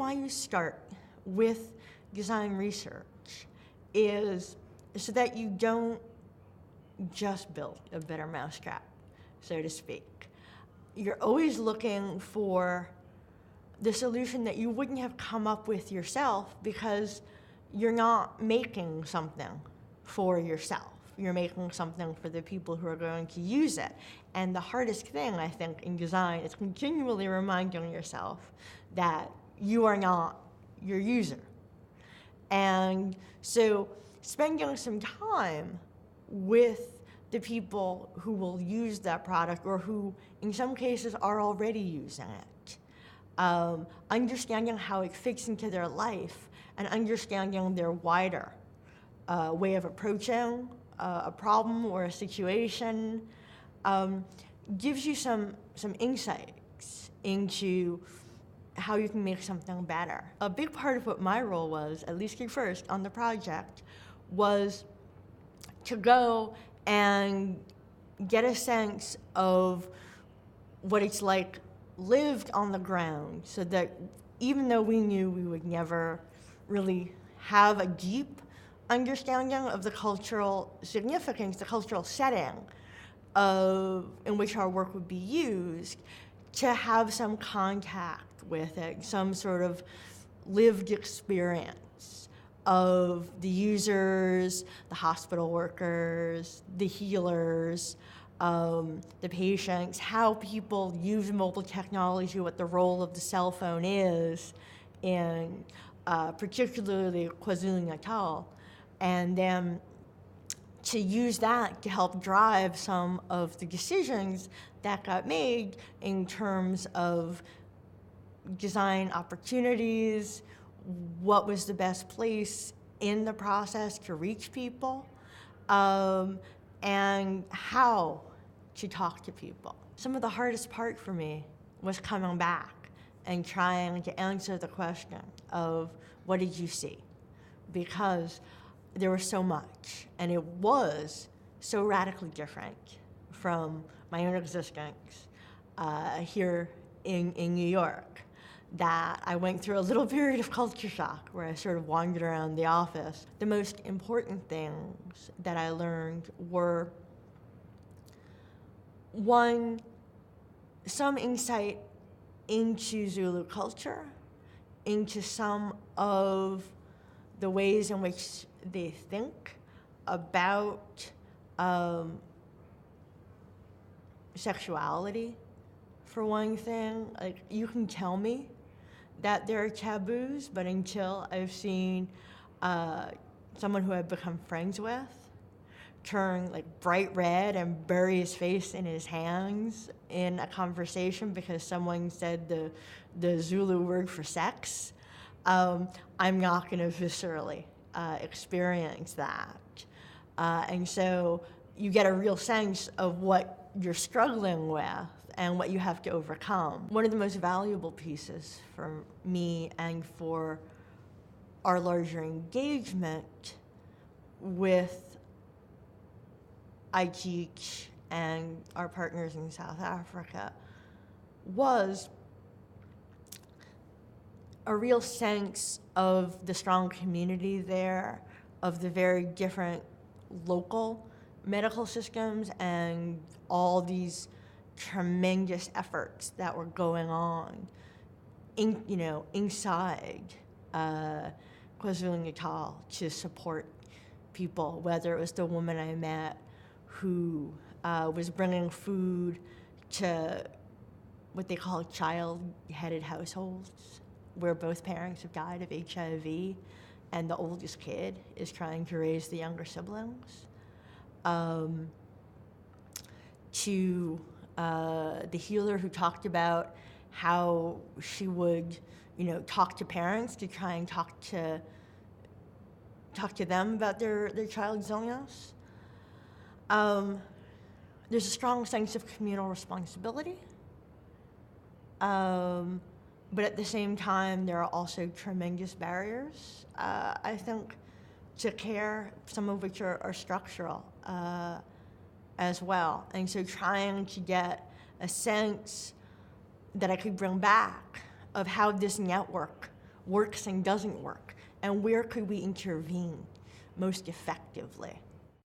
why you start with design research is so that you don't just build a better mousetrap, so to speak. You're always looking for the solution that you wouldn't have come up with yourself because you're not making something for yourself. You're making something for the people who are going to use it. And the hardest thing, I think, in design is continually reminding yourself that you are not your user. And so spending some time with the people who will use that product or who, in some cases, are already using it. Understanding how it fits into their life and understanding their wider way of approaching a problem or a situation gives you some insights into how you can make something better. A big part of what my role was, at least at first on the project, was to go and get a sense of what it's like lived on the ground, so that even though we knew we would never really have a deep understanding of the cultural significance, the cultural setting in which our work would be used, to have some contact with it, some sort of lived experience of the users, the hospital workers, the healers, the patients, how people use mobile technology, what the role of the cell phone is in particularly KwaZulu-Natal, and then to use that to help drive some of the decisions that got made in terms of design opportunities, what was the best place in the process to reach people, and how to talk to people. Some of the hardest part for me was coming back and trying to answer the question of what did you see? Because there was so much, and it was so radically different from my own existence here in New York that I went through a little period of culture shock where I sort of wandered around the office. The most important things that I learned were, one, some insight into Zulu culture, into some of the ways in which they think about sexuality, for one thing. Like, you can tell me that there are taboos, but until I've seen someone who I've become friends with turn like bright red and bury his face in his hands in a conversation because someone said the Zulu word for sex, I'm not going to viscerally experience that. And so you get a real sense of what you're struggling with and what you have to overcome. One of the most valuable pieces for me and for our larger engagement with iTeach and our partners in South Africa was a real sense of the strong community there, of the very different local medical systems and all these tremendous efforts that were going on inside KwaZulu-Natal to support people, whether it was the woman I met who was bringing food to what they call child-headed households, where both parents have died of HIV and the oldest kid is trying to raise the younger siblings, to the healer who talked about how she would, talk to parents to try and talk to them about their child's illness. There's a strong sense of communal responsibility. But at the same time, there are also tremendous barriers, I think, to care, some of which are structural as well. And so trying to get a sense that I could bring back of how this network works and doesn't work, and where could we intervene most effectively.